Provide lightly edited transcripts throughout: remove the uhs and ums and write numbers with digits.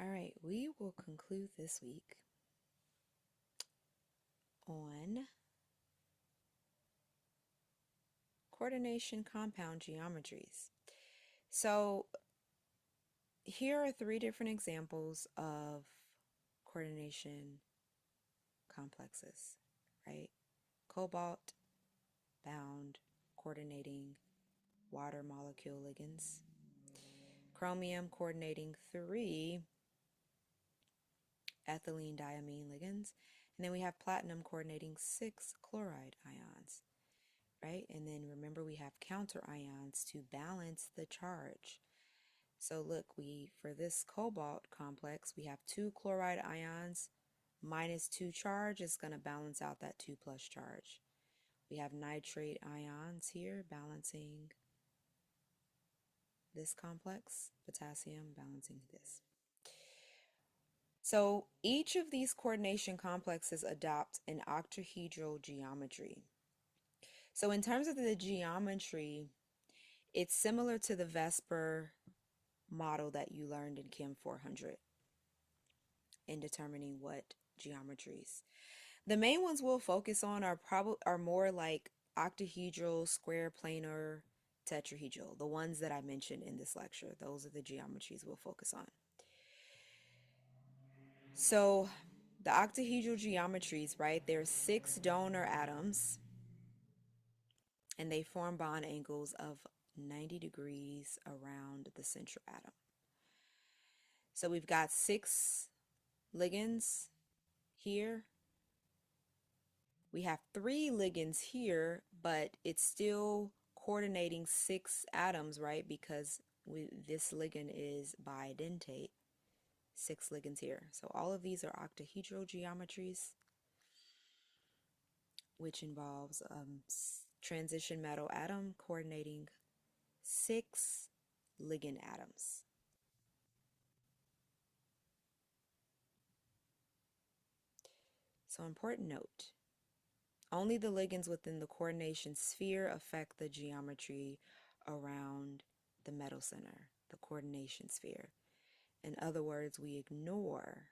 All right, we will conclude this week on coordination compound geometries. So here are 3 different examples of coordination complexes, right? Cobalt bound coordinating water molecule ligands, chromium coordinating 3 ethylene diamine ligands, and then we have platinum coordinating 6 chloride ions, right? And then remember we have counter ions to balance the charge. So look, for this cobalt complex, we have 2 chloride ions minus 2 charge is going to balance out that 2 plus charge. We have nitrate ions here balancing this complex, potassium balancing this. So each of these coordination complexes adopt an octahedral geometry. So in terms of the geometry, it's similar to the Vesper model that you learned in Chem 400 in determining what geometries. The main ones we'll focus on are more like octahedral, square, planar, tetrahedral, the ones that I mentioned in this lecture. Those are the geometries we'll focus on. So the octahedral geometries, right? There's 6 donor atoms and they form bond angles of 90 degrees around the central atom. So we've got 6 ligands here. We have 3 ligands here, but it's still coordinating 6 atoms, right? Because this ligand is bidentate. 6 ligands here. So all of these are octahedral geometries, which involves transition metal atom coordinating 6 ligand atoms. So important note, only the ligands within the coordination sphere affect the geometry around the metal center, the coordination sphere. In other words, we ignore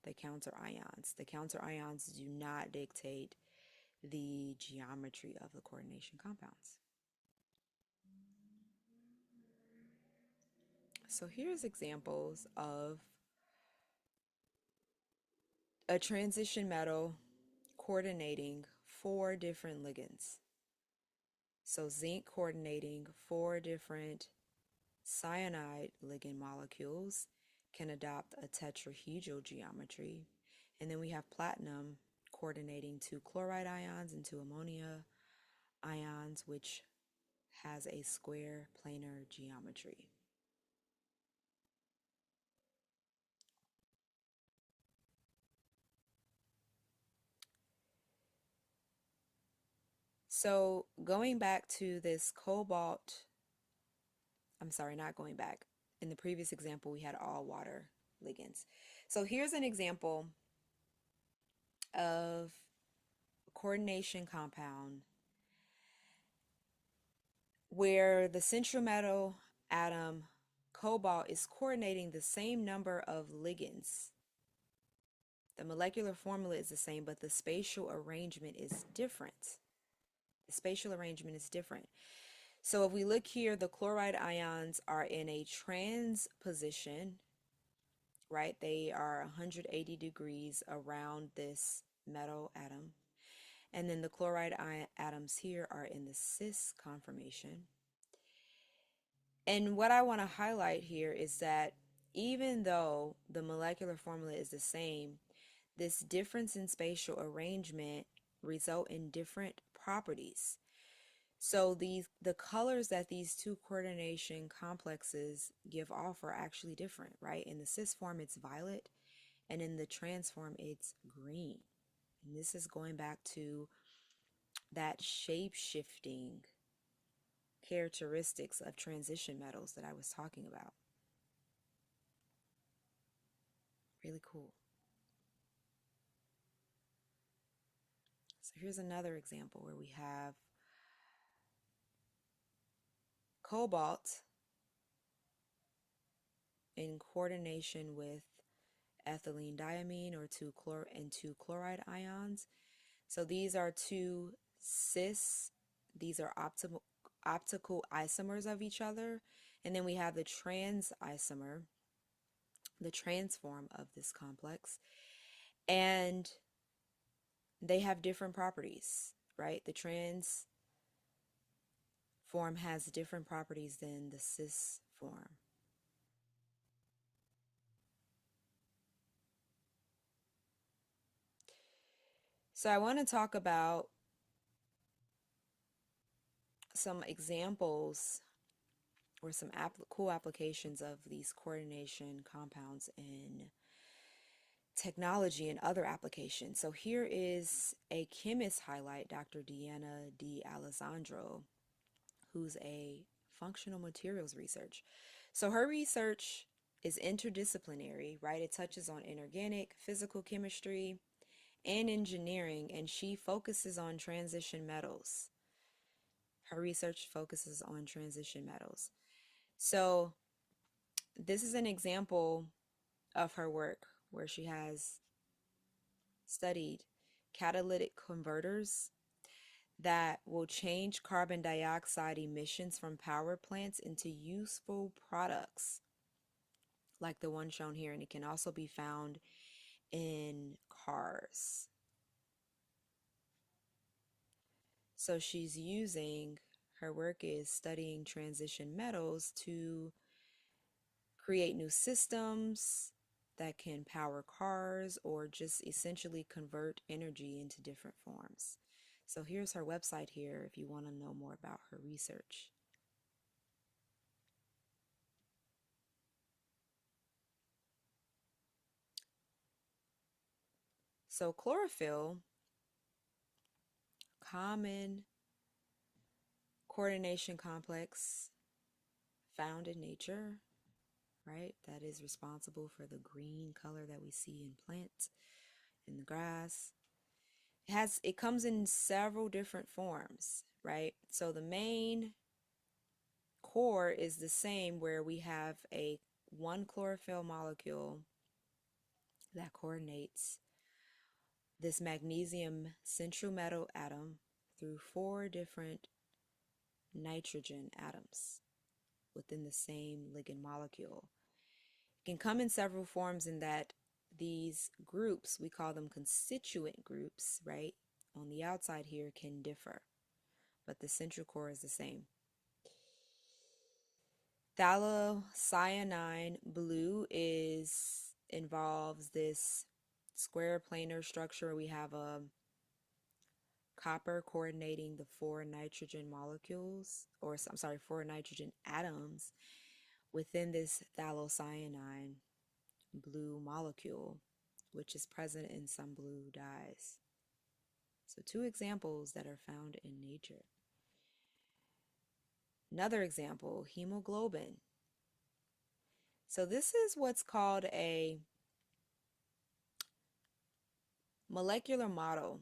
the counter ions. The counter ions do not dictate the geometry of the coordination compounds. So here's examples of a transition metal coordinating 4 different ligands. So zinc coordinating 4 different cyanide ligand molecules can adopt a tetrahedral geometry. And then we have platinum coordinating 2 chloride ions and 2 ammonia ions, which has a square planar geometry. So going back to this cobalt, I'm sorry, not going back. In the previous example, we had all water ligands. So here's an example of a coordination compound where the central metal atom cobalt is coordinating the same number of ligands. The molecular formula is the same, but the spatial arrangement is different. The spatial arrangement is different. So if we look here, the chloride ions are in a trans position, right? They are 180 degrees around this metal atom. And then the chloride atoms here are in the cis conformation. And what I want to highlight here is that even though the molecular formula is the same, this difference in spatial arrangement result in different properties. So the colors that these 2 coordination complexes give off are actually different, right? In the cis form, it's violet, and in the trans form, it's green. And this is going back to that shape-shifting characteristics of transition metals that I was talking about. Really cool. So here's another example where we have cobalt in coordination with ethylene diamine or two chloride ions. So these are two cis, these are optical isomers of each other. And then we have the trans isomer, the trans form of this complex. And they have different properties, right? The trans form has different properties than the cis form. So I want to talk about some examples or some cool applications of these coordination compounds in technology and other applications. So here is a chemist highlight, Dr. Deanna D. Alessandro, who's a functional materials research. So her research is interdisciplinary, right? It touches on inorganic, physical chemistry, and engineering, and she focuses on transition metals. Her research focuses on transition metals. So this is an example of her work where she has studied catalytic converters that will change carbon dioxide emissions from power plants into useful products like the one shown here, and it can also be found in cars. So she's using, her work is studying transition metals to create new systems that can power cars or just essentially convert energy into different forms. So here's her website here if you want to know more about her research. So chlorophyll, common coordination complex found in nature, right? That is responsible for the green color that we see in plants, in the grass. It comes in several different forms, right? So the main core is the same where we have a one chlorophyll molecule that coordinates this magnesium central metal atom through four different nitrogen atoms within the same ligand molecule. It can come in several forms in that these groups, we call them constituent groups, right? On the outside here can differ, but the central core is the same. Phthalocyanine blue involves this square planar structure. We have a copper coordinating the four nitrogen molecules, or I'm sorry, four nitrogen atoms within this phthalocyanine blue molecule, which is present in some blue dyes. So two examples that are found in nature. Another example, hemoglobin. So this is what's called a molecular model,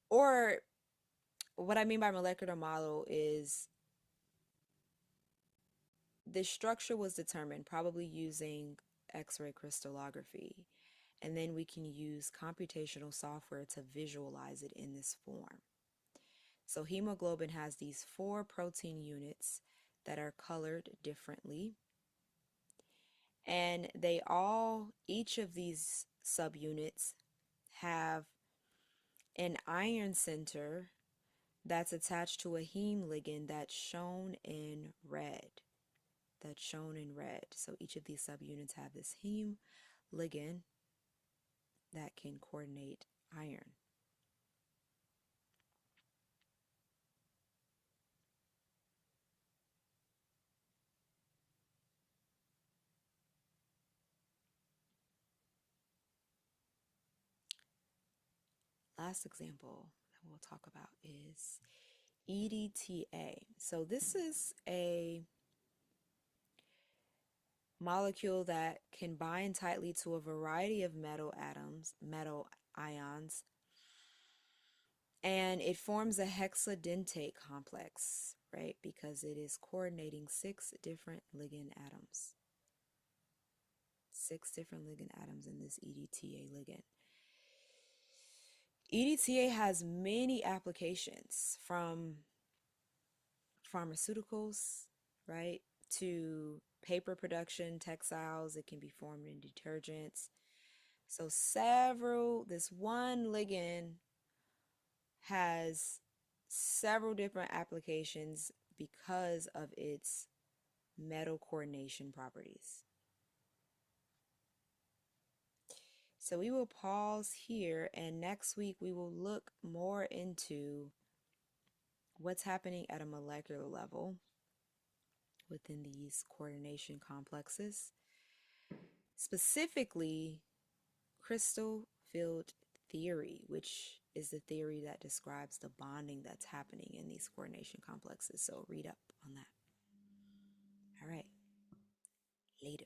or what I mean by molecular model is the structure was determined probably using X-ray crystallography, and then we can use computational software to visualize it in this form. So hemoglobin has these four protein units that are colored differently, and each of these subunits have an iron center that's attached to a heme ligand that's shown in red. So each of these subunits have this heme ligand that can coordinate iron. Last example that we'll talk about is EDTA. So this is a molecule that can bind tightly to a variety of metal atoms, metal ions, and it forms a hexadentate complex, right? Because it is coordinating 6 different ligand atoms. 6 different ligand atoms in this EDTA ligand. EDTA has many applications, from pharmaceuticals, right, to paper production, textiles. It can be formed in detergents. So this one ligand has several different applications because of its metal coordination properties. So we will pause here, and next week we will look more into what's happening at a molecular level within these coordination complexes, specifically crystal field theory, which is the theory that describes the bonding that's happening in these coordination complexes. So read up on that. All right, later.